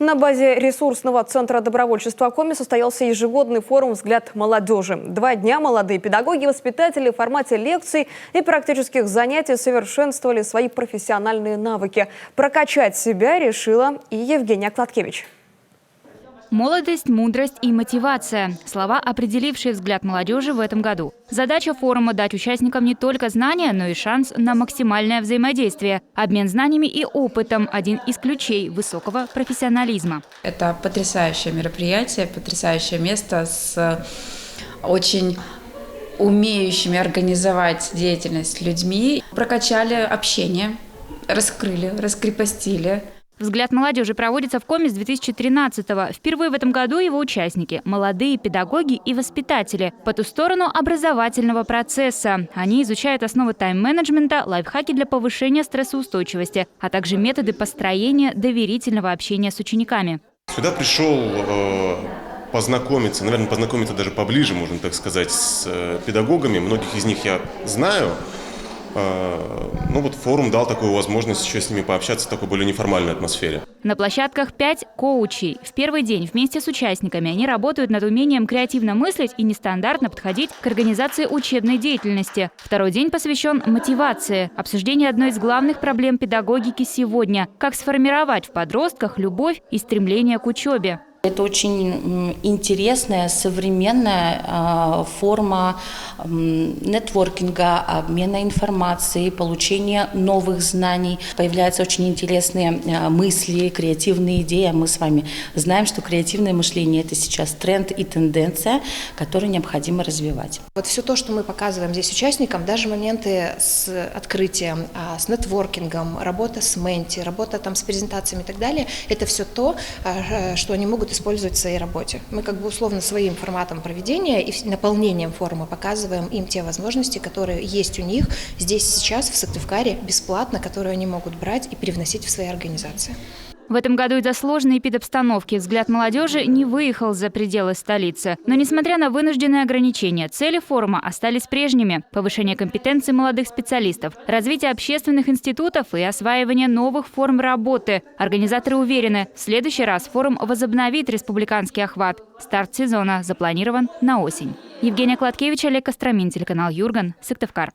На базе ресурсного центра добровольчества Коми состоялся ежегодный форум «Взгляд молодежи». 2 дня молодые педагоги и воспитатели в формате лекций и практических занятий совершенствовали свои профессиональные навыки. Прокачать себя решила и Евгения Кладкевич. Молодость, мудрость и мотивация – слова, определившие взгляд молодежи в этом году. Задача форума – дать участникам не только знания, но и шанс на максимальное взаимодействие. Обмен знаниями и опытом – один из ключей высокого профессионализма. Это потрясающее мероприятие, потрясающее место с очень умеющими организовать деятельность людьми. Прокачали общение, раскрыли, раскрепостили. Взгляд молодежи проводится в Коми с 2013-го. Впервые в этом году его участники – молодые педагоги и воспитатели по ту сторону образовательного процесса. Они изучают основы тайм-менеджмента, лайфхаки для повышения стрессоустойчивости, а также методы построения доверительного общения с учениками. Сюда пришел познакомиться, наверное, познакомиться даже поближе, можно так сказать, с педагогами. Многих из них я знаю. Ну вот форум дал такую возможность еще с ними пообщаться в такой более неформальной атмосфере. На площадках 5 коучей. В первый день вместе с участниками они работают над умением креативно мыслить и нестандартно подходить к организации учебной деятельности. Второй день посвящен мотивации. Обсуждение одной из главных проблем педагогики сегодня – как сформировать в подростках любовь и стремление к учебе. Это очень интересная, современная форма нетворкинга, обмена информацией, получения новых знаний. Появляются очень интересные мысли, креативные идеи. Мы с вами знаем, что креативное мышление – это сейчас тренд и тенденция, которую необходимо развивать. Вот все то, что мы показываем здесь участникам, даже моменты с открытием, с нетворкингом, работа с менти, работа там с презентациями и так далее, это все то, что они могут использовать в своей работе. Мы как бы условно своим форматом проведения и наполнением форума показываем им те возможности, которые есть у них здесь сейчас в Сыктывкаре бесплатно, которые они могут брать и привносить в свои организации. В этом году из-за сложной эпидобстановки взгляд молодежи не выехал за пределы столицы. Но несмотря на вынужденные ограничения, цели форума остались прежними. Повышение компетенций молодых специалистов, развитие общественных институтов и осваивание новых форм работы. Организаторы уверены, в следующий раз форум возобновит республиканский охват. Старт сезона запланирован на осень. Евгения Кладкевич, Олег Костромин, телеканал Юрган, Сыктывкар.